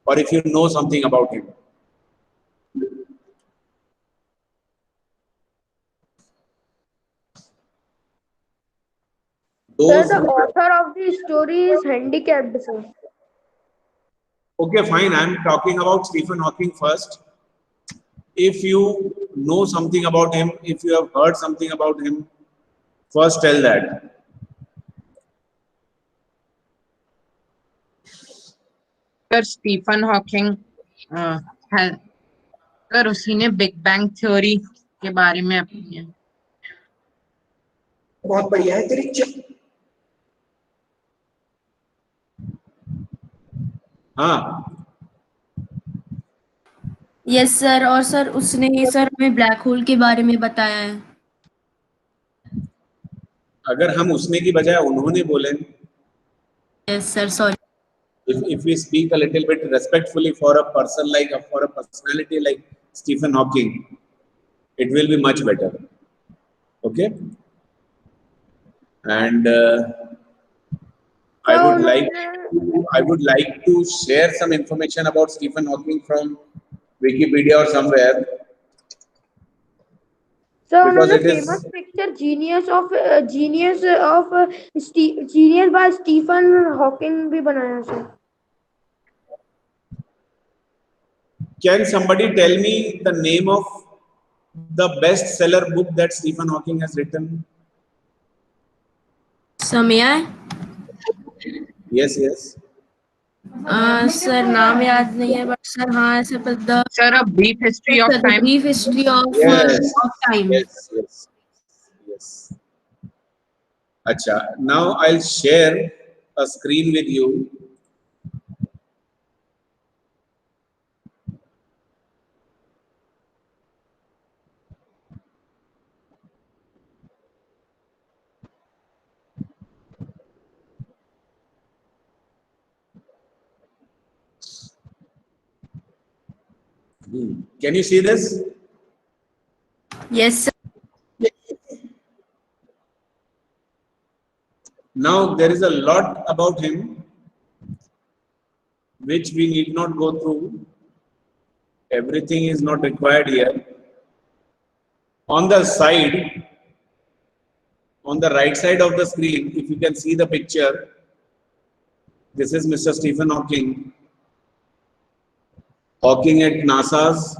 or if you know something about him. Sir, the author of the story is handicapped, sir. Okay, fine. I'm talking about Stephen Hawking first. If you know something about him, if you have heard something about him, first tell that. Sir Stephen Hawking है sir, उसी ने big bang theory के बारे में अपनी बहुत बढ़िया है तेरी हाँ, यस सर, और सर उसने ही सर हमें ब्लैक होल के बारे में बताया है। अगर हम उसने की बजाय उन्होंने बोले, yes sir, sorry. if we speak a little bit respectfully for a person like, for a personality like Stephen Hawking, it will be much better. Okay, and I would like to share some information about Stephen Hawking from Wikipedia or somewhere. So Because उन्होंने it is- famous picture Genius by Stephen Hawking भी बनाया sir. Can somebody tell me the name of the bestseller book that Stephen Hawking has written? समय Yes, yes. Sir नाम याद नहीं है, but sir हाँ ऐसे the sir a brief history of time. Brief history of Yes. Time. Yes, yes, yes. Acha, now I'll share a screen with you. Can you see this? Yes sir. Now there is a lot about him which we need not go through. Everything is not required here. On the side, on the right side of the screen, if you can see the picture, this is Mr. Stephen Hawking. Hawking at NASA's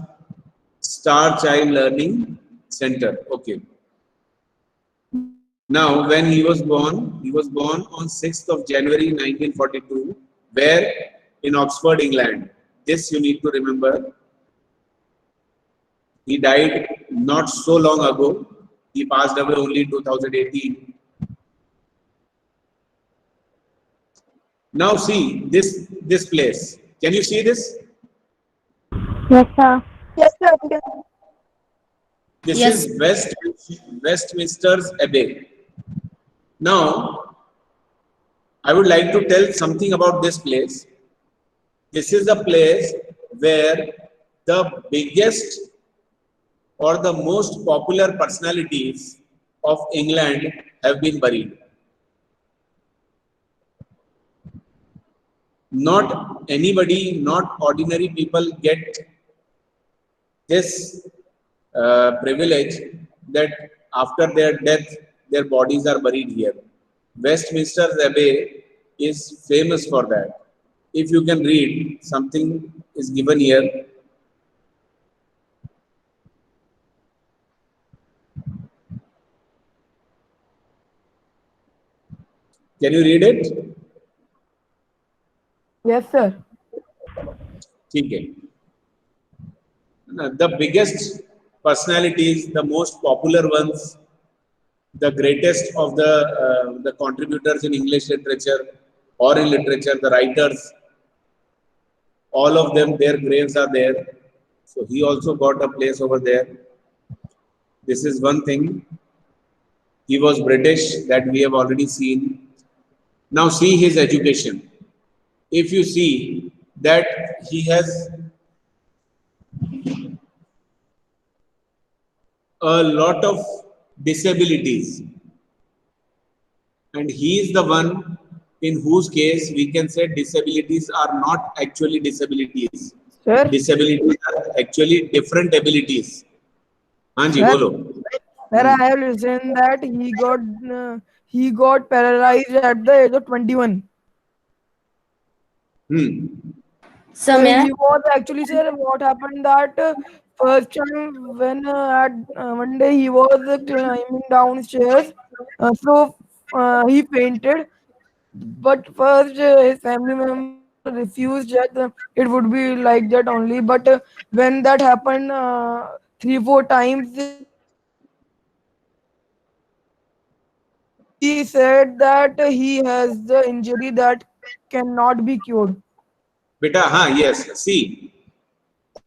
Star Child Learning Center. Okay. Now, when he was born on 6th of January 1942, where? In Oxford, England. This you need to remember. He died not so long ago. He passed away only in 2018. Now see this place. Can you see this? Yes sir। Yes sir। This Yes. is Westminster's Abbey. Now, I would like to tell something about this place. This is a place where the biggest or the most popular personalities of England have been buried. Not anybody, not ordinary people get this privilege that after their death, their bodies are buried here. Westminster Abbey is famous for that. If you can read, something is given here. Can you read it? Yes sir। Okay. The biggest personalities, the most popular ones, the greatest of the contributors in English literature or in literature, the writers, all of them, their graves are there. So he also got a place over there. This is one thing. He was British, that we have already seen. Now see his education. If you see that he has a lot of disabilities, and he is the one in whose case we can say disabilities are not actually disabilities. Sir, Disabilities are actually different abilities. हाँ जी Sir? बोलो. sir, I have listened that he got paralyzed at the age of 21. Sir, Sir, may I? he was actually, sir, what happened that first time when at one day he was climbing downstairs, he fainted. But first, his family member refused that it would be like that only. But when that happened 3 4 times, he said that he has the injury that cannot be cured. Beta, yes. See,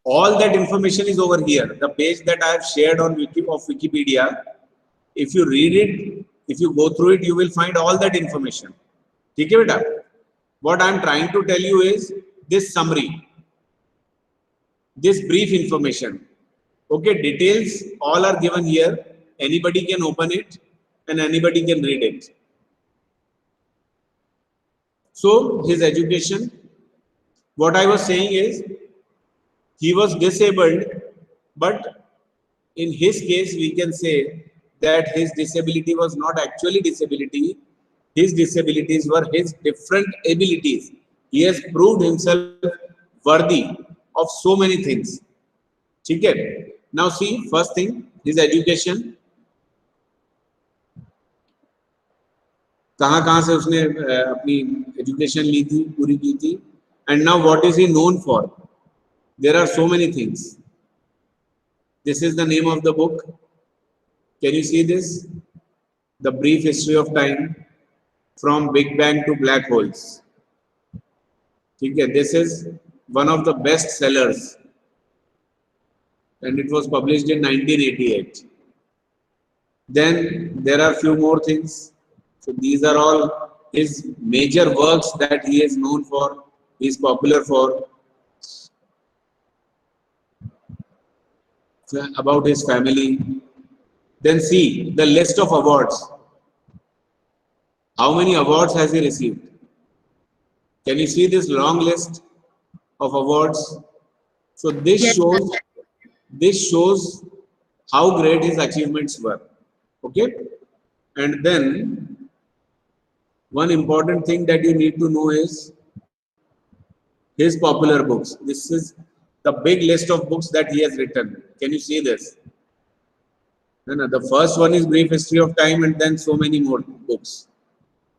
all that information is over here. The page that I have shared on Wikipedia. If you read it, if you go through it, you will find all that information. ठीक है बेटा? What I am trying to tell you is this summary, this brief information. Okay, details all are given here. Anybody can open it and anybody can read it. So his education, what I was saying is, he was disabled, but in his case, we can say that his disability was not actually disability. His disabilities were his different abilities. He has proved himself worthy of so many things. Okay. Now see, first thing, his education. कहाँ से उसने अपनी education ली थी, पूरी की थी. And now what is he known for? There are so many things. This is the name of the book. Can you see this? The Brief History of Time, from Big Bang to Black Holes. Okay, this is one of the best sellers, and it was published in 1988. Then there are few more things. So these are all his major works that he is known for, he is popular for. So about his family. Then see the list of awards. How many awards has he received? Can you see this long list of awards? So this shows how great his achievements were. Okay, and then one important thing that you need to know is his popular books. This is the big list of books that he has written. Can you see this? The first one is Brief History of Time, and then so many more books.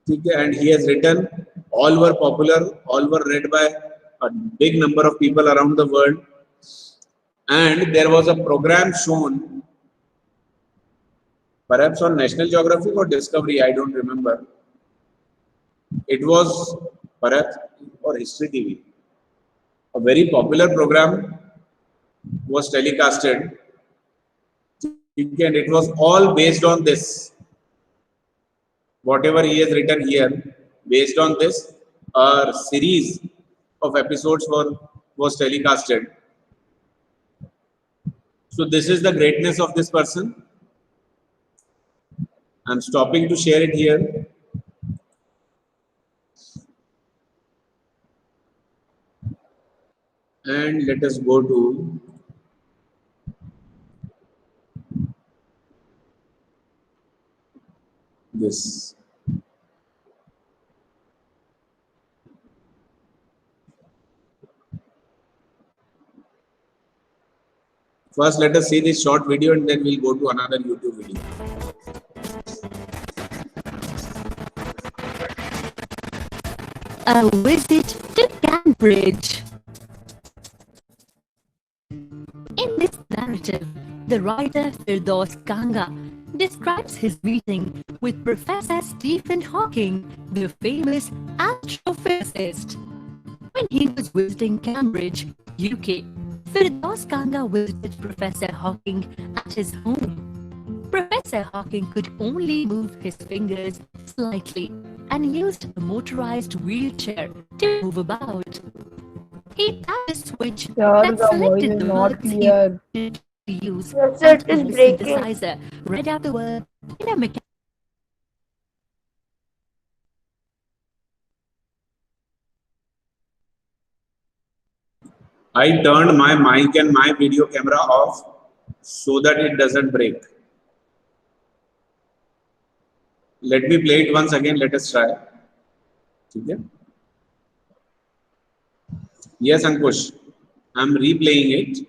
And he has written, all were popular, all were read by a big number of people around the world. And there was a program shown, perhaps on National Geographic or Discovery, I don't remember. It was perhaps or History TV. A very popular program was telecasted, and it was all based on this. Whatever he has written here, based on this, a series of episodes was telecasted. So this is the greatness of this person. I'm stopping to share it here. And let us go to this. First, let us see this short video and then we'll go to another YouTube video. A visit to Cambridge. In this narrative, the writer Firdaus Kanga describes his meeting with Professor Stephen Hawking, the famous astrophysicist. When he was visiting Cambridge, UK, Firdaus Kanga visited Professor Hawking at his home. Professor Hawking could only move his fingers slightly and used a motorized wheelchair to move about. He tapped a switch Sir, that the voice selected is the not words he clear. wanted to use, Yes, sir, it and is the breaking. synthesizer read out the word in a mechanical I turned my mic and my video camera off so that it doesn't break. Let me play it once again. Let us try. Okay. Yes, Ankush. I'm replaying it.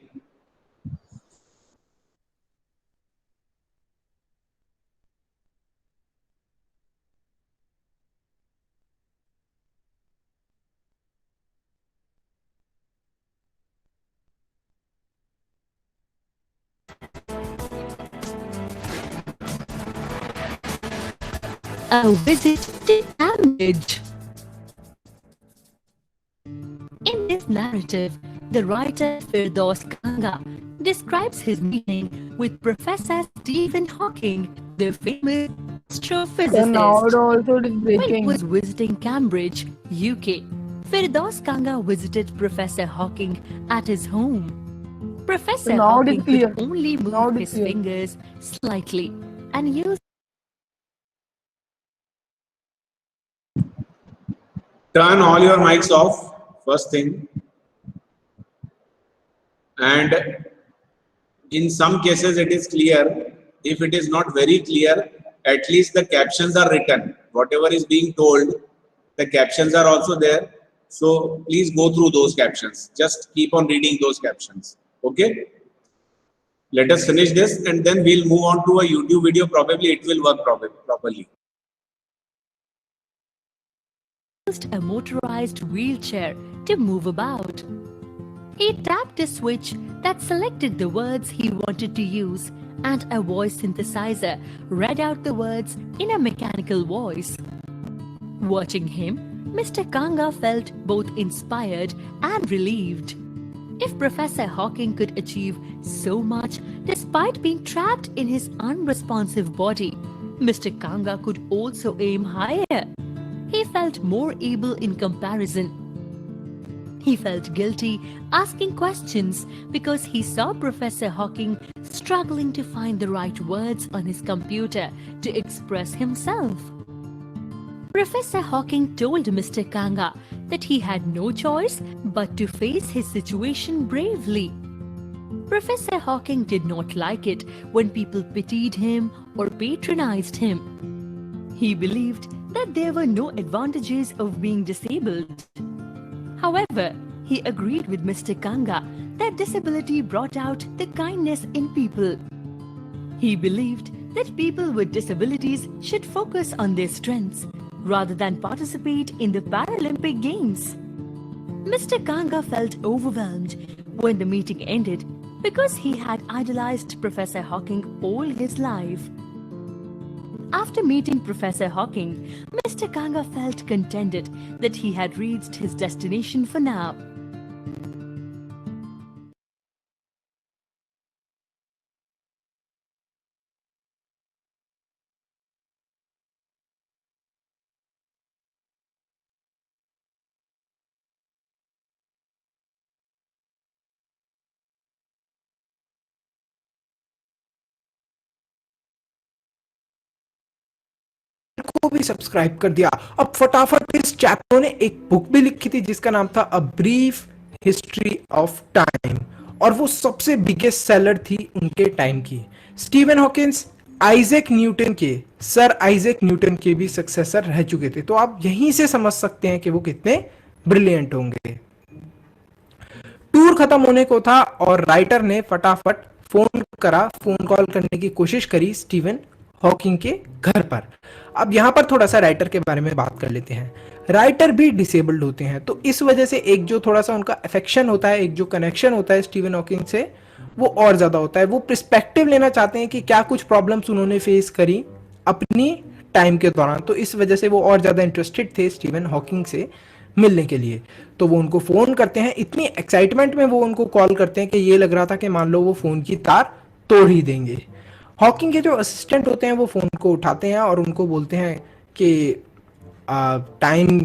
A visit to Cambridge. In this narrative, the writer Firdaus Kanga describes his meeting with Professor Stephen Hawking, the famous And now astrophysicist. it also is When he breaking. was visiting Cambridge, UK, Firdaus Kanga visited Professor Hawking at his home. Professor Now it is Hawking clear. could only Now move it is his clear. fingers slightly and use Turn all your mics off, first thing. And in some cases it is clear. If it is not very clear, at least the captions are written. Whatever is being told, the captions are also there. So please go through those captions. Just keep on reading those captions. Okay? Let us finish this and then we'll move on to a YouTube video. Probably it will work properly. a motorized wheelchair to move about. He tapped a switch that selected the words he wanted to use, and a voice synthesizer read out the words in a mechanical voice. Watching him, Mr. Kanga felt both inspired and relieved. If Professor Hawking could achieve so much despite being trapped in his unresponsive body, Mr. Kanga could also aim higher. He felt more able in comparison. He felt guilty asking questions because he saw Professor Hawking struggling to find the right words on his computer to express himself. Professor Hawking told Mr. Kanga that he had no choice but to face his situation bravely. Professor Hawking did not like it when people pitied him or patronized him. He believed that there were no advantages of being disabled. However, he agreed with Mr. Kanga that disability brought out the kindness in people. He believed that people with disabilities should focus on their strengths rather than participate in the Paralympic Games. Mr. Kanga felt overwhelmed when the meeting ended because he had idolized Professor Hawking all his life. After meeting Professor Hawking, Mr. Kanga felt contented that he had reached his destination for now. को भी subscribe कर दिया। अब फटाफट इस chapter ने एक book भी लिखी थी जिसका नाम था a brief history of time, और वो सबसे बिगेस्ट सेलर थी उनके टाइम की। स्टीवन हॉकिंस आइजैक न्यूटन के, सर आइजैक न्यूटन के भी सक्सेसर रह चुके थे, तो आप यहीं से समझ सकते हैं कि वो कितने ब्रिलियंट होंगे। टूर खत्म होने को था और राइटर ने फटाफट फोन कॉल करने की कोशिश करी स्टीवन हॉकिंग के घर पर। अब यहां पर थोड़ा सा राइटर के बारे में बात कर लेते हैं। राइटर भी डिसेबल्ड होते हैं, तो इस वजह से एक जो थोड़ा सा उनका अफेक्शन होता है, एक जो कनेक्शन होता है स्टीवन हॉकिंग से, वो और ज्यादा होता है। वो पर्सपेक्टिव लेना चाहते हैं कि क्या कुछ प्रॉब्लम्स उन्होंने फेस करी अपनी टाइम के दौरान, तो इस वजह से वो और ज्यादा इंटरेस्टेड थे स्टीवन हॉकिंग से मिलने के लिए। तो वो उनको फोन करते हैं, इतनी एक्साइटमेंट में वो उनको कॉल करते हैं कि ये लग रहा था कि मान लो वो फोन की तार तोड़ ही देंगे। हॉकिंग के जो असिस्टेंट होते हैं वो फोन को उठाते हैं और उनको बोलते हैं कि टाइम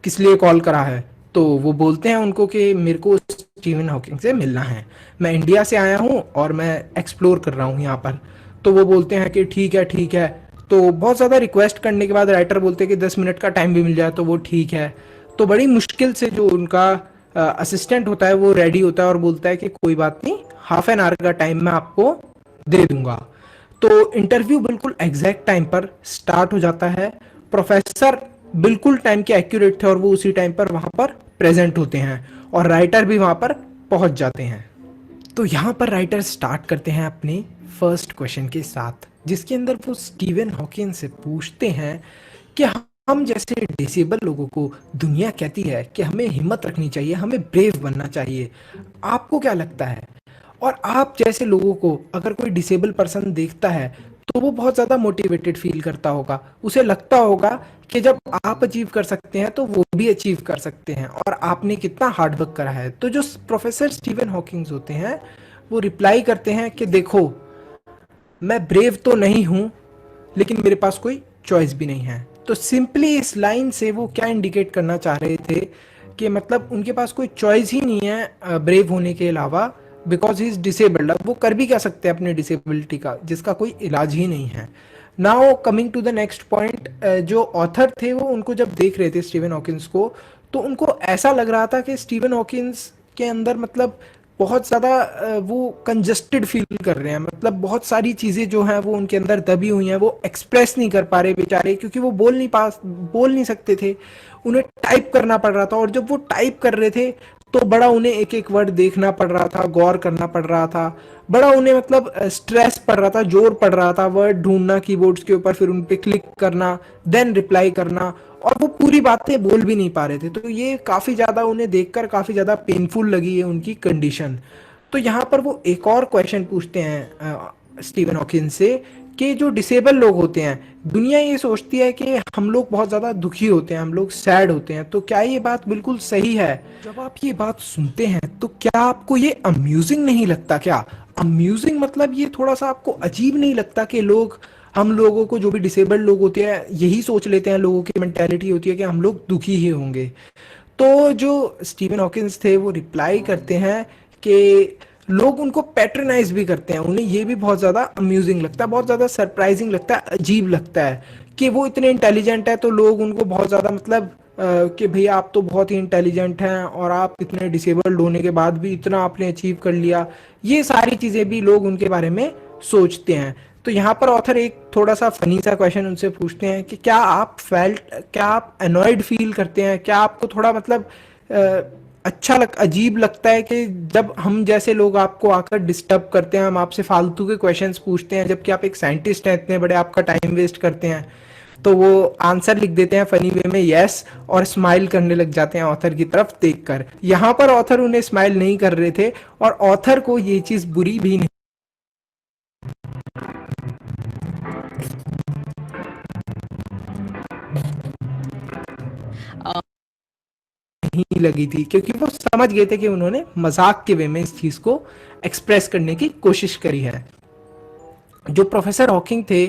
किस लिए कॉल करा है। तो वो बोलते हैं उनको कि मेरे को स्टीवन हॉकिंग से मिलना है, मैं इंडिया से आया हूँ और मैं एक्सप्लोर कर रहा हूँ यहाँ पर। तो वो बोलते हैं कि ठीक है। तो बहुत ज़्यादा रिक्वेस्ट करने के बाद राइटर बोलते हैं कि 10 मिनट का टाइम भी मिल जाए तो वो ठीक है। तो बड़ी मुश्किल से जो उनका असिस्टेंट होता है वो रेडी होता है और बोलता है कि कोई बात नहीं, हाफ एन आवर का टाइम मैं आपको दे दूंगा। तो इंटरव्यू बिल्कुल एग्जैक्ट टाइम पर स्टार्ट हो जाता है। प्रोफेसर बिल्कुल टाइम के एक्यूरेट थे और वो उसी टाइम पर वहां पर प्रेजेंट होते हैं और राइटर भी वहां पर पहुंच जाते हैं। तो यहाँ पर राइटर स्टार्ट करते हैं अपने फर्स्ट क्वेश्चन के साथ, जिसके अंदर वो स्टीवन हॉकिंग से पूछते हैं कि हम जैसे डिसेबल लोगों को दुनिया कहती है कि हमें हिम्मत रखनी चाहिए, हमें ब्रेव बनना चाहिए, आपको क्या लगता है? और आप जैसे लोगों को अगर कोई डिसेबल पर्सन देखता है तो वो बहुत ज़्यादा मोटिवेटेड फील करता होगा, उसे लगता होगा कि जब आप अचीव कर सकते हैं तो वो भी अचीव कर सकते हैं और आपने कितना हार्डवर्क करा है। तो जो प्रोफेसर स्टीवन हॉकिंग्स होते हैं वो रिप्लाई करते हैं कि देखो, मैं ब्रेव तो नहीं हूँ लेकिन मेरे पास कोई चॉइस भी नहीं है। तो सिंपली इस लाइन से वो क्या इंडिकेट करना चाह रहे थे कि मतलब उनके पास कोई चॉइस ही नहीं है ब्रेव होने के अलावा, बिकॉज ही इज डिसेबल्ड। अब वो कर भी क्या सकते हैं अपने डिसेबिलिटी का, जिसका कोई इलाज ही नहीं है। Now coming to the next point, जो ऑथर थे वो उनको जब देख रहे थे स्टीवन हॉकिंस को, तो उनको ऐसा लग रहा था कि स्टीवन हॉकिंस के अंदर मतलब बहुत ज़्यादा वो कंजस्टेड फील कर रहे हैं, मतलब बहुत सारी चीज़ें जो हैं वो उनके अंदर दबी हुई हैं, वो एक्सप्रेस नहीं कर पा रहे बेचारे, क्योंकि वो बोल नहीं सकते थे, उन्हें टाइप करना पड़ रहा था। और जब वो टाइप कर रहे थे तो बड़ा उन्हें एक एक वर्ड देखना पड़ रहा था, गौर करना पड़ रहा था, बड़ा उन्हें मतलब स्ट्रेस पड़ रहा था, जोर पड़ रहा था, वर्ड ढूंढना कीबोर्ड्स के ऊपर, फिर उन पे क्लिक करना, देन रिप्लाई करना, और वो पूरी बातें बोल भी नहीं पा रहे थे। तो ये काफ़ी ज़्यादा उन्हें देखकर काफ़ी ज़्यादा पेनफुल लगी है उनकी कंडीशन। तो यहाँ पर वो एक और क्वेश्चन पूछते हैं स्टीवन हॉकिंस से कि जो डिसेबल लोग होते हैं, दुनिया ये सोचती है कि हम लोग बहुत ज़्यादा दुखी होते हैं, हम लोग सैड होते हैं, तो क्या ये बात बिल्कुल सही है? जब आप ये बात सुनते हैं तो क्या आपको ये अम्यूजिंग नहीं लगता? क्या अम्यूजिंग मतलब ये थोड़ा सा आपको अजीब नहीं लगता कि लोग, हम लोगों को, जो भी डिसेबल्ड लोग होते हैं, यही सोच लेते हैं, लोगों की मेंटेलिटी होती है कि हम लोग दुखी ही होंगे? तो जो स्टीवन हॉकिंस थे वो रिप्लाई करते हैं कि लोग उनको पैट्रनाइज भी करते हैं, उन्हें ये भी बहुत ज़्यादा अम्यूजिंग लगता है, बहुत ज़्यादा सरप्राइजिंग लगता है, अजीब लगता है कि वो इतने इंटेलिजेंट है तो लोग उनको बहुत ज़्यादा मतलब कि भैया आप तो बहुत ही इंटेलिजेंट हैं और आप इतने डिसेबल्ड होने के बाद भी इतना आपने अचीव कर लिया। ये सारी चीज़ें भी लोग उनके बारे में सोचते हैं। तो यहाँ पर ऑथर एक थोड़ा सा फनी सा क्वेश्चन उनसे पूछते हैं कि क्या आप अनॉयड फील करते हैं? क्या आपको थोड़ा मतलब अजीब लगता है कि जब हम जैसे लोग आपको आकर डिस्टर्ब करते हैं, हम आपसे फालतू के क्वेश्चंस पूछते हैं, जबकि आप एक साइंटिस्ट हैं, इतने बड़े आपका टाइम वेस्ट करते हैं? तो वो आंसर लिख देते हैं फनी वे में यस, और स्माइल करने लग जाते हैं ऑथर की तरफ देखकर। यहाँ पर ऑथर उन्हें स्माइल नहीं कर रहे थे और ऑथर को ये चीज बुरी भी नहीं लगी थी, क्योंकि वो समझ गए थे कि उन्होंने मजाक के वे में इस चीज को एक्सप्रेस करने की कोशिश करी है। जो प्रोफेसर हॉकिंग थे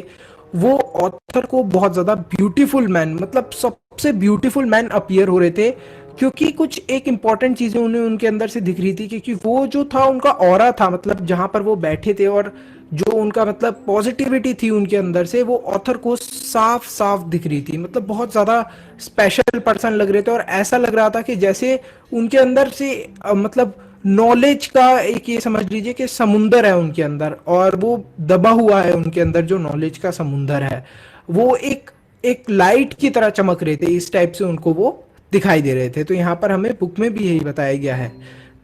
वो ऑथर को बहुत ज्यादा ब्यूटीफुल मैन, मतलब सबसे ब्यूटीफुल मैन अपीयर हो रहे थे, क्योंकि कुछ एक इंपॉर्टेंट चीजें उन्हें उनके अंदर से दिख रही थी, क्योंकि वो जो था उनका ऑरा था, मतलब जहां पर वो बैठे थे और जो उनका मतलब पॉजिटिविटी थी उनके अंदर से, वो ऑथर को साफ साफ दिख रही थी, मतलब बहुत ज्यादा स्पेशल पर्सन लग रहे थे। और ऐसा लग रहा था कि जैसे उनके अंदर से मतलब नॉलेज का एक, ये समझ लीजिए कि समुंदर है उनके अंदर, और वो दबा हुआ है उनके अंदर जो नॉलेज का समुंदर है, वो एक लाइट की तरह चमक रहे थे, इस टाइप से उनको वो दिखाई दे रहे थे। तो यहाँ पर हमें बुक में भी यही बताया गया है।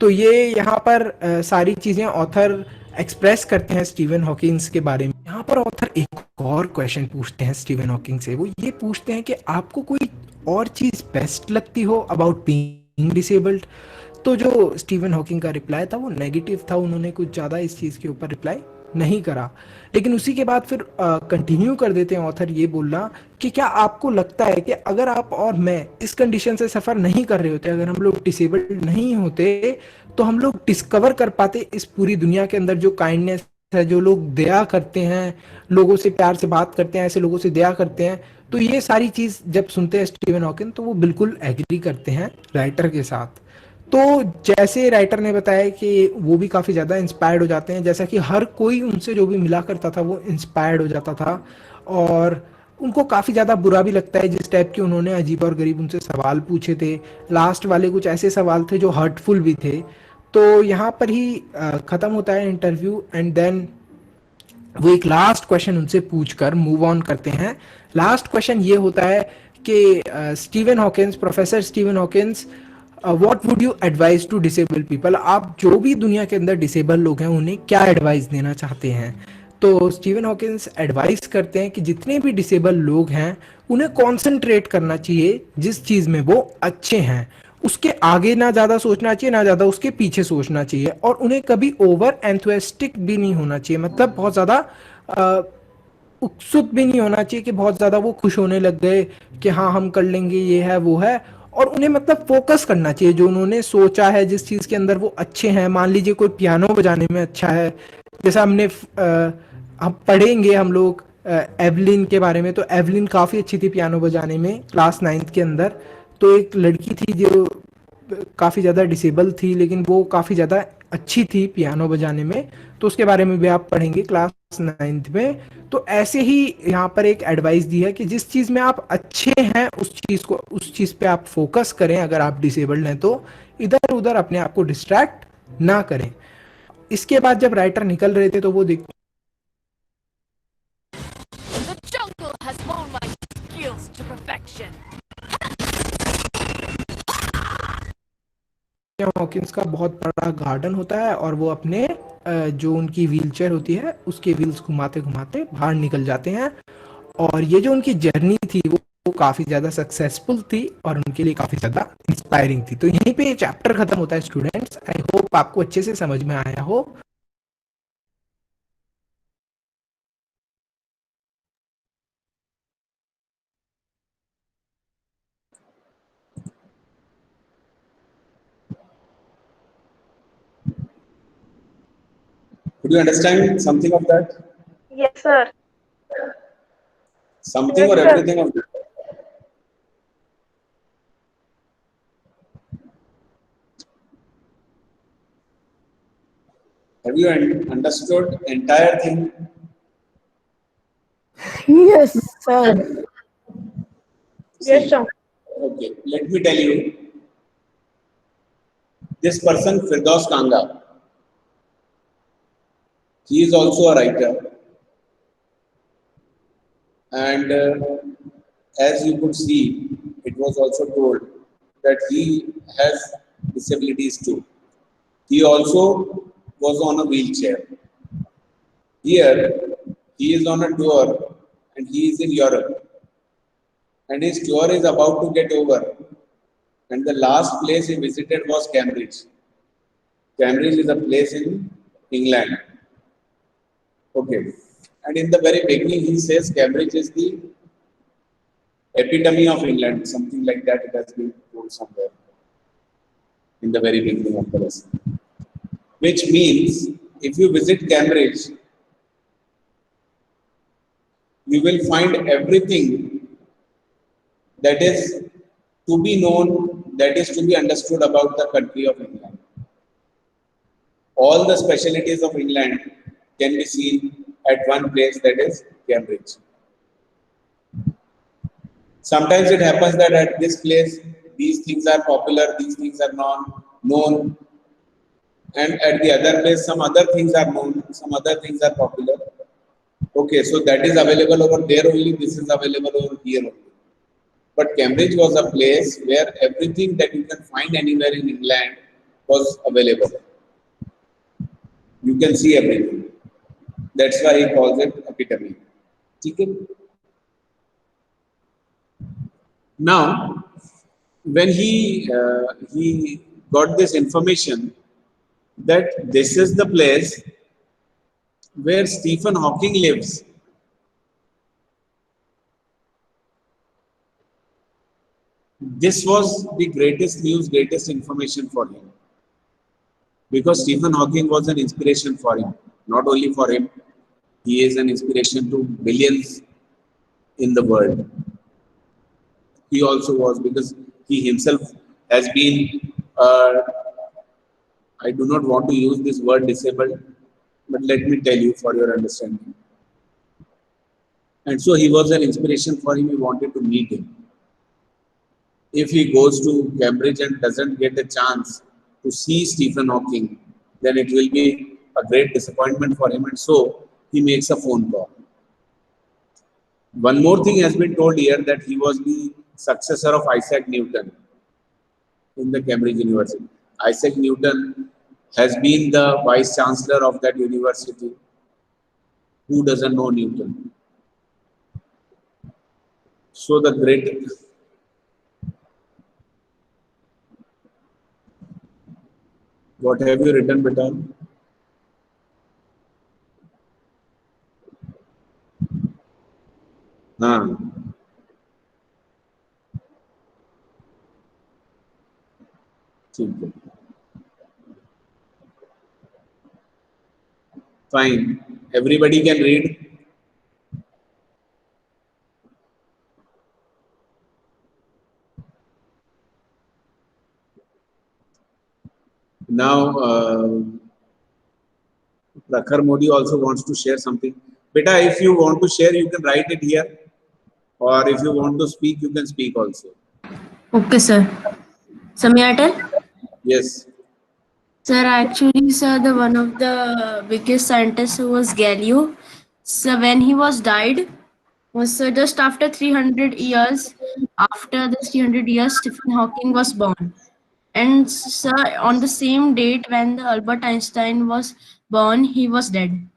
तो ये यहाँ पर सारी चीजें ऑथर एक्सप्रेस करते हैं स्टीवन हॉकिंस के बारे में। यहाँ पर ऑथर एक और क्वेश्चन पूछते हैं स्टीवन हॉकिंग से, वो ये पूछते हैं कि आपको कोई और चीज बेस्ट लगती हो अबाउट बीइंग डिसेबल्ड? तो जो स्टीवन हॉकिंग का रिप्लाई था वो नेगेटिव था, उन्होंने कुछ ज़्यादा इस चीज़ के ऊपर रिप्लाई नहीं करा। लेकिन उसी के बाद फिर कंटिन्यू कर देते हैं ऑथर ये बोलना कि क्या आपको लगता है कि अगर आप और मैं इस कंडीशन से सफ़र नहीं कर रहे होते, अगर हम लोग डिसेबल्ड नहीं होते, तो हम लोग डिस्कवर कर पाते इस पूरी दुनिया के अंदर जो काइंडनेस है, जो लोग दया करते हैं, लोगों से प्यार से बात करते हैं, ऐसे लोगों से दया करते हैं। तो ये सारी चीज़ जब सुनते हैं स्टीवन हॉकिंग तो वो बिल्कुल एग्री करते हैं राइटर के साथ। तो जैसे राइटर ने बताया कि वो भी काफ़ी ज़्यादा इंस्पायर्ड हो जाते हैं, जैसा कि हर कोई उनसे जो भी मिला करता था वो इंस्पायर्ड हो जाता था। और उनको काफ़ी ज़्यादा बुरा भी लगता है जिस टाइप के उन्होंने अजीब और गरीब उनसे सवाल पूछे थे। लास्ट वाले कुछ ऐसे सवाल थे जो हर्टफुल भी थे। तो यहाँ पर ही ख़त्म होता है इंटरव्यू एंड देन वो एक लास्ट क्वेश्चन उनसे पूछकर मूव ऑन करते हैं। लास्ट क्वेश्चन ये होता है कि Stephen Hawking, professor Stephen Hawking, what would you advice to disable people, आप जो भी दुनिया के अंदर डिसेबल लोग हैं उन्हें क्या एडवाइस देना चाहते हैं। तो स्टीवन हॉकिंस एडवाइस करते हैं कि जितने भी डिसेबल लोग हैं उन्हें कॉन्सेंट्रेट करना चाहिए जिस चीज़ में वो अच्छे हैं, उसके आगे ना ज़्यादा सोचना चाहिए ना ज़्यादा उसके पीछे सोचना चाहिए, और उन्हें कभी ओवर एंथुसिस्टिक भी नहीं होना चाहिए, मतलब बहुत ज़्यादा उत्सुक भी नहीं होना चाहिए कि बहुत ज़्यादा वो खुश होने लग गए कि हाँ हम कर लेंगे, ये है वो है। और उन्हें मतलब फोकस करना चाहिए जो उन्होंने सोचा है, जिस चीज़ के अंदर वो अच्छे हैं। मान लीजिए कोई पियानो बजाने में अच्छा है, जैसा हम पढ़ेंगे हम लोग एवलिन के बारे में, तो एवलिन काफ़ी अच्छी थी पियानो बजाने में क्लास 9th के अंदर। तो एक लड़की थी जो काफ़ी ज़्यादा डिसेबल थी लेकिन वो काफ़ी ज़्यादा अच्छी थी पियानो बजाने में, तो उसके बारे में भी आप पढ़ेंगे क्लास 9th में। तो ऐसे ही यहाँ पर एक एडवाइस दी है कि जिस चीज़ में आप अच्छे हैं उस चीज़ पे आप फोकस करें। अगर आप डिसेबल्ड हैं तो इधर उधर अपने आप को डिस्ट्रैक्ट ना करें। इसके बाद जब राइटर निकल रहे थे तो वो देख The jungle has honed my skills to perfection. Hawkins का बहुत बड़ा गार्डन होता है और वो अपने जो उनकी व्हीलचेयर होती है उसके व्हील्स घुमाते घुमाते बाहर निकल जाते हैं। और ये जो उनकी जर्नी थी वो काफ़ी ज़्यादा सक्सेसफुल थी और उनके लिए काफ़ी ज़्यादा इंस्पायरिंग थी। तो यहीं पे ये चैप्टर खत्म होता है स्टूडेंट्स। आई होप आपको अच्छे से समझ में आया हो। Could you understand something of that? Yes, sir. Something or Yes, sir. everything of that? Have you understood entire thing? Yes, sir. Yes, sir. Okay, let me tell you. This person, Firdaus Kanga, he is also a writer. And as you could see, it was also told that he has disabilities too. He also was on a wheelchair. Here, he is on a tour and he is in Europe. And his tour is about to get over. And the last place he visited was Cambridge. Cambridge is a place in England. Okay. And in the very beginning, he says Cambridge is the epitome of England, something like that. It has been told somewhere in the very beginning of the lesson. Which means, if you visit Cambridge, you will find everything that is to be known, that is to be understood about the country of England. All the specialities of England can be seen at one place, that is Cambridge. Sometimes it happens that at this place, these things are popular, these things are known, and at the other place, some other things are known, some other things are popular. Okay, so that is available over there only, this is available over here only. But Cambridge was a place where everything that you can find anywhere in England was available. You can see everything. That's why he calls it epitome. Okay? Now, when he got this information that this is the place where Stephen Hawking lives, this was the greatest news, greatest information for him. Because Stephen Hawking was an inspiration for him. Not only for him, he is an inspiration to billions in the world. He also was, because he himself has been, I do not want to use this word disabled, but let me tell you for your understanding. And so he was an inspiration for him. He wanted to meet him. If he goes to Cambridge and doesn't get a chance to see Stephen Hawking, then it will be a great disappointment for him. And so he makes a phone call. One more thing has been told here, that he was the successor of Isaac Newton in the Cambridge University. Isaac Newton has been the vice chancellor of that university. Who doesn't know Newton? So the great. What have you written, beta? हाँ. ठीक है. Fine. Everybody can read. Now, Prakhar Modi also wants to share something. Beta, if you want to share, you can write it here. Or if you want to speak, you can speak also. Okay, sir. So may I tell? Yes. Sir, actually, sir, the one of the biggest scientists who was Galileo. So when he was died, was just after 300 years. After the 300 years, Stephen Hawking was born. And sir, on the same date when the Albert Einstein was born, he was dead.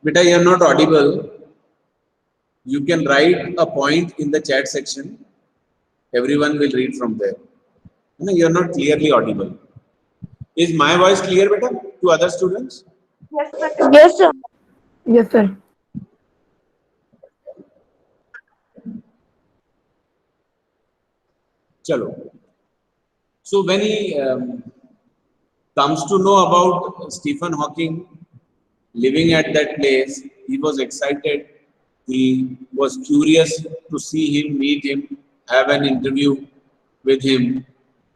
Beta, you are not audible. You can write a point in the chat section. Everyone will read from there. No, you are not clearly audible. Is my voice clear, beta, to other students? Yes, sir. Yes, sir. Chalo. So when he comes to know about Stephen Hawking living at that place, he was excited. He was curious to see him, meet him, have an interview with him.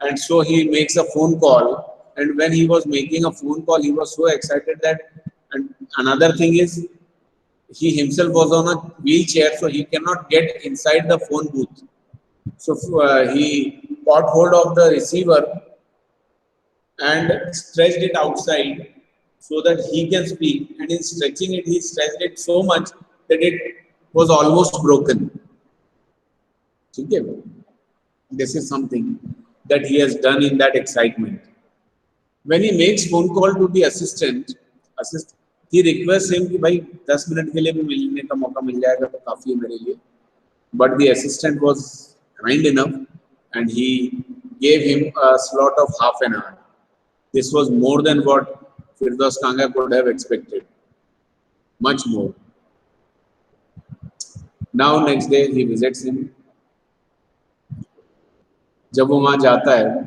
And so he makes a phone call. And when he was making a phone call, he was so excited that, and another thing is, he himself was on a wheelchair, so he cannot get inside the phone booth. So he caught hold of the receiver and stretched it outside so that he can speak. And in stretching it, he stretched it so much that it was almost broken. Okay? This is something that he has done in that excitement. When he makes phone call to the assistant, he requests him कि भाई 10 minute के लिए भी मिलने का मौका मिल जाएगा तो काफी है मेरे लिए. But the assistant was kind enough and he gave him a slot of half an hour. This was more than what Firdaus Kanga could have expected. Much more. Now next day he visits him. जब वो वहां जाता है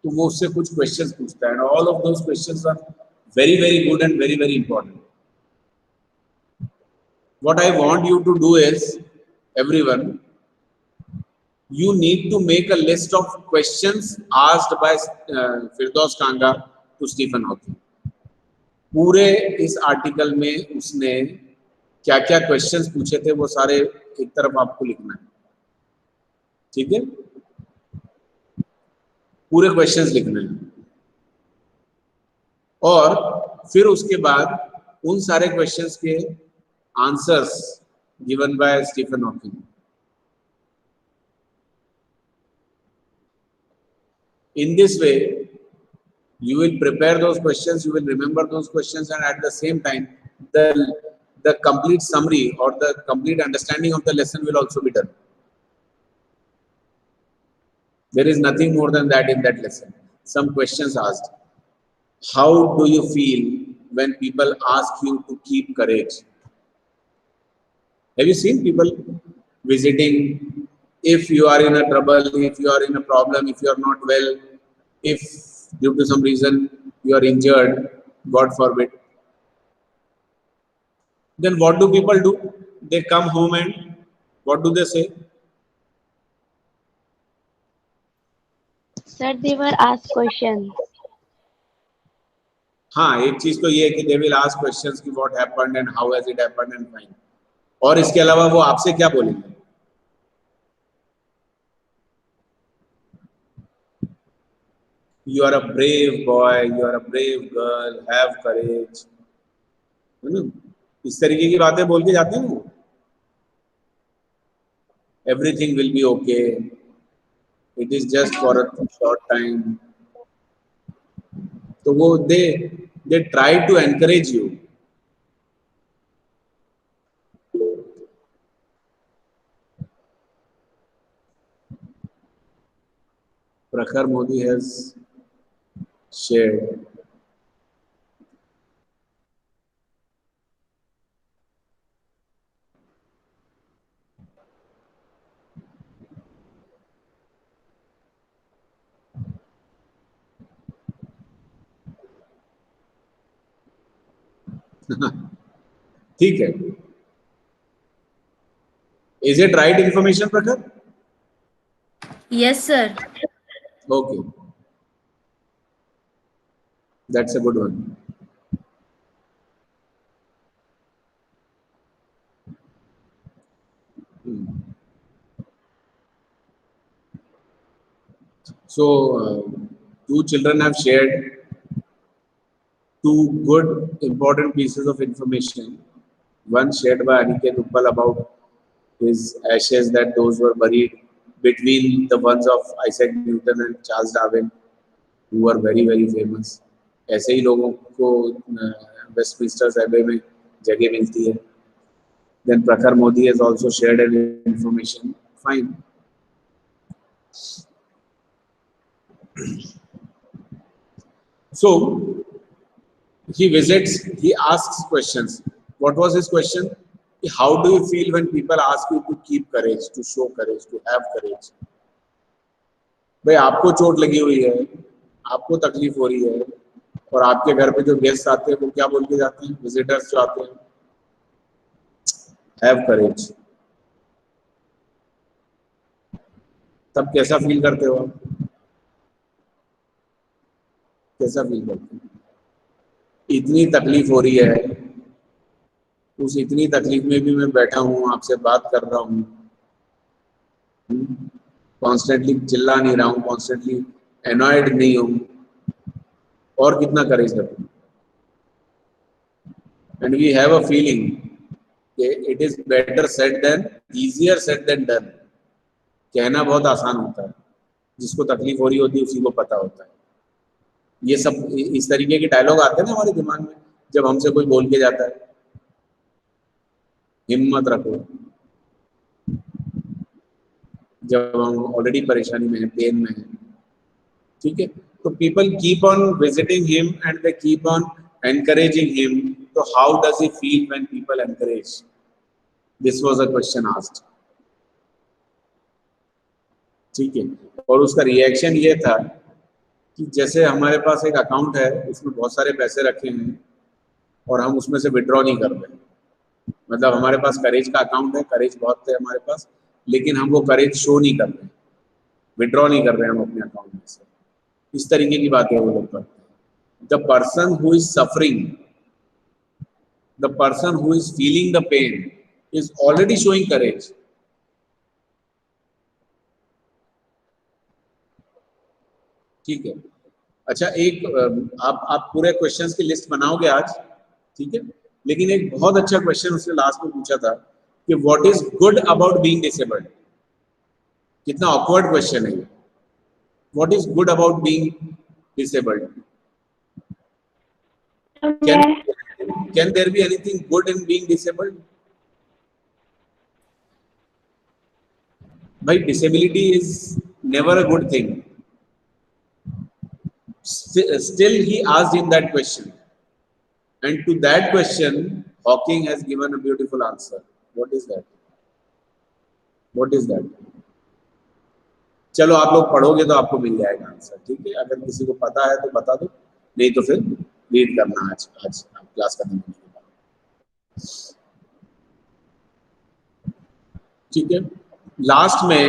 तो वो उससे कुछ questions पूछता है. And all of those questions are very, very good and very, very important. What I want you to do is, everyone, you need to make a list of questions asked by Firdaus Kanga to Stephen Hawking. पूरे इस article में उसने क्या क्या questions पूछे थे वो सारे एक तरफ आपको लिखना है. ठीक है, पूरे क्वेश्चंस लिखने हैं और फिर उसके बाद उन सारे क्वेश्चंस के answers given by Stephen Hawking. In this way, you will prepare those questions, you will remember those questions, and at the same time, the complete summary or the complete understanding of the lesson will also be done. There is nothing more than that in that lesson. Some questions asked. How do you feel when people ask you to keep courage? Have you seen people visiting? If you are in a trouble, if you are in a problem, if you are not well, if due to some reason you are injured, God forbid, then what do people do? They come home and what do they say? Sir, they were asked questions. हाँ, एक चीज तो ये है कि they will ask questions कि what happened and how has it happened and fine, और इसके अलावा वो आपसे क्या बोलेंगे? You are a brave boy, you are a brave girl, have courage, है ना? इस तरीके की बातें बोल के जाते हैं वो। Everything will be okay. It is just for a short time. तो वो they try to encourage you. Prakhar Modi has shared ठीक है। Is it right information, Prakhar? Yes, sir. Okay, that's a good one. So, two children have shared two good, important pieces of information. One shared by Aniket Uppal about his ashes, that those were buried between the ones of Isaac Newton and Charles Darwin, who were very, very famous. ऐसे ही लोगों को Westminster एबे में जगह मिलती है. Then Prakhar Modi has also shared an information. Fine. So he visits, he asks questions. What was his question? How do you feel when people ask you to keep courage, to show courage, to have courage? भाई आपको चोट लगी हुई है, आपको तकलीफ हो रही है, और आपके घर पे जो गेस्ट आते हैं वो क्या बोल के जाते हैं? विजिटर्स जो आते हैं, हैव करेज. तब कैसा फील करते हो आप? कैसा फील करते हो? इतनी तकलीफ हो रही है, उस इतनी तकलीफ में भी मैं बैठा हूँ, आपसे बात कर रहा हूँ, कॉन्स्टेंटली चिल्ला नहीं रहा हूँ, कॉन्स्टेंटली एनॉयड नहीं हूँ, और कितना करेज रखूँ? And we have a feeling it is better said than, easier said than done. कहना बहुत आसान होता है, जिसको तकलीफ हो रही होती है उसी को पता होता है. ये सब इस तरीके के डायलॉग आते हैं ना हमारे दिमाग में जब हमसे कोई बोल के जाता है, हिम्मत रखो, जब हम ऑलरेडी परेशानी में हैं, पेन में हैं. ठीक है, तो people keep on visiting him and they keep on encouraging him. तो how does he feel when people encourage? This was a question asked. ठीक है, और उसका रिएक्शन ये था कि जैसे हमारे पास एक अकाउंट है, उसमें बहुत सारे पैसे रखे हैं और हम उसमें से विड्रॉ नहीं कर रहे. मतलब हमारे पास करेज का अकाउंट है, करेज बहुत है हमारे पास, लेकिन हम वो करेज शो नहीं कर रहे, विड्रॉ नहीं कर रहे हम अपने अकाउंट में से. इस तरीके की बातें वो लोग करते हैं. The person who is suffering, the person who is feeling the pain is already showing courage. ठीक है. अच्छा, एक आप पूरे क्वेश्चंस की लिस्ट बनाओगे आज, ठीक है, लेकिन एक बहुत अच्छा क्वेश्चन उसने लास्ट में पूछा था कि what is good about being disabled. कितना ऑकवर्ड क्वेश्चन है ये. What is good about being disabled? Can there be anything good in being disabled? भाई, disability is never a good thing. Still he asked him that question, and to that question Hawking has given a beautiful answer. What is that? What is that? चलो आप लोग पढ़ोगे तो आपको मिल जाएगा answer. ठीक है, अगर किसी को पता है तो बता दो, नहीं तो फिर रीड करना आज क्लास खत्म होने के बाद. ठीक है, लास्ट में,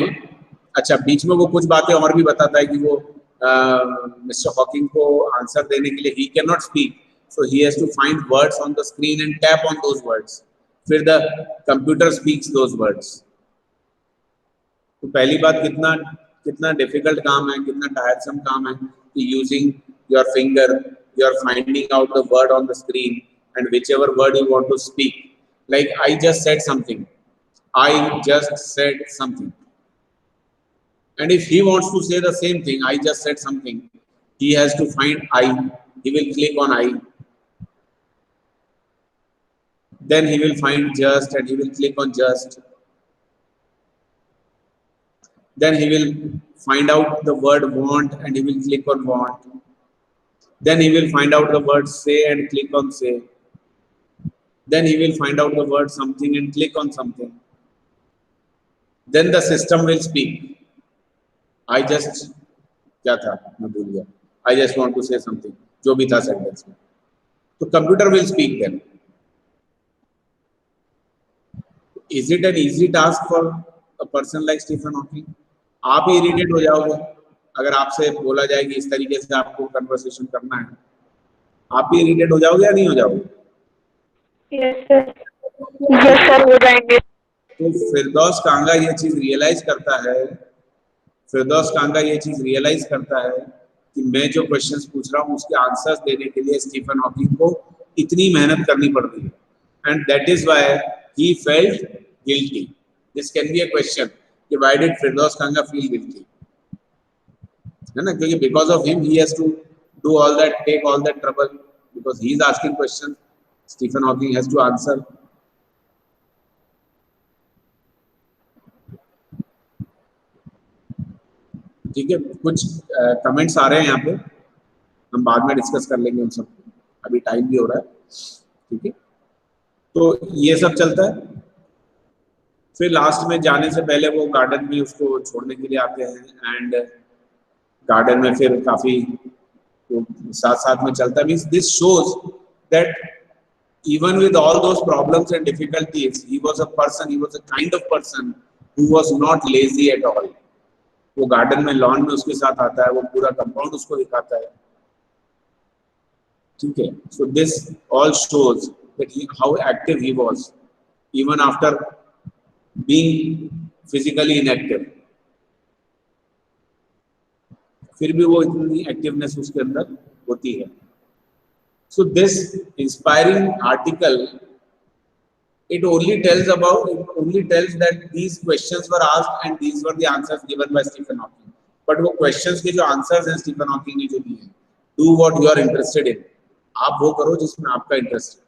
अच्छा बीच में वो कुछ बातें और भी बताता है कि वो मिस्टर हॉकिंग को आंसर देने के लिए he can not speak, So he has to find words on the screen and tap on those words. फिर the computer speaks those words. तो पहली बात कितना difficult काम है, कितना tiresome काम है कि using your finger, you are finding out the word on the screen and whichever word you want to speak. Like I just said something. I just said something. And if he wants to say the same thing, I just said something, he has to find I. He will click on I. Then he will find just and he will click on just. Then he will find out the word want and he will click on want. Then he will find out the word say and click on say. Then he will find out the word something and click on something. Then the system will speak. I just क्या था मैं भूल गया. I just want to say something. जो भी था sentence में. तो computer will speak then. Is it an easy task for a person like Stephen Hawking? आप ही irritate हो जाओगे अगर आपसे बोला जाए कि इस तरीके से आपको conversation करना है. आप ही irritate हो जाओगे या नहीं हो जाओगे? Yes sir हो जाएंगे. तो फिरदौस कांगा ये चीज रियलाइज करता है कि मैं जो क्वेश्चंस पूछ रहा हूँ उसके आंसर्स देने के लिए स्टीफन हॉकिंग को इतनी मेहनत करनी पड़ रही है. And that is why he felt guilty. This can be a question कि why did Firdaus Kanga feel guilty, है ना, क्योंकि because of him he has to do all that, take all that trouble, because he is asking question, Stephen Hawking has to answer. ठीक है, कुछ comments आ रहे हैं यहाँ पे, हम बाद में डिस्कस कर लेंगे उन सब, अभी टाइम भी हो रहा है. ठीक है, तो ये सब चलता है. फिर लास्ट में जाने से पहले वो गार्डन में उसको छोड़ने के लिए आते हैं एंड गार्डन में फिर काफी तो साथ साथ में चलता है. This shows that even with all those problems and difficulties, he was a kind of person who was not lazy at all. वो गार्डन में लॉन में उसके साथ आता है, वो पूरा कंपाउंड उसको दिखाता है. ठीक है, so this all shows that how active he was even after being physically inactive. फिर भी वो इतनी एक्टिवनेस उसके अंदर होती है. So this inspiring article, it only tells that these questions were asked and these were the answers given by Stephen Hawking. But वो questions के जो answers हैं Stephen Hawking ने जो दिए हैं, do what you are interested in. आप वो करो जिसमें आपका इंटरेस्ट है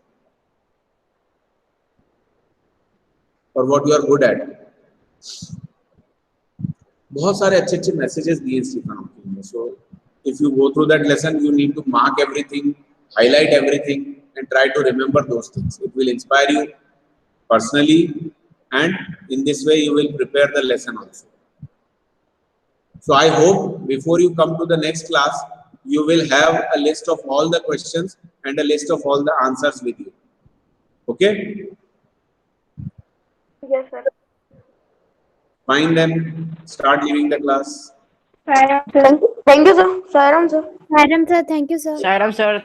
और what you are good at. बहुत सारे अच्छे मैसेजेस दिए स्टीफन हॉकिंग ने. So if you go through that lesson, you need to mark everything, highlight everything and try to remember those things. It will inspire you personally and in this way you will prepare the lesson also. So I hope before you come to the next class, you will have a list of all the questions and a list of all the answers with you. Okay? Yes sir. Fine then, start leaving the class. Thank you sir. Sairam sir. Madam sir, thank you sir. Sairam sir,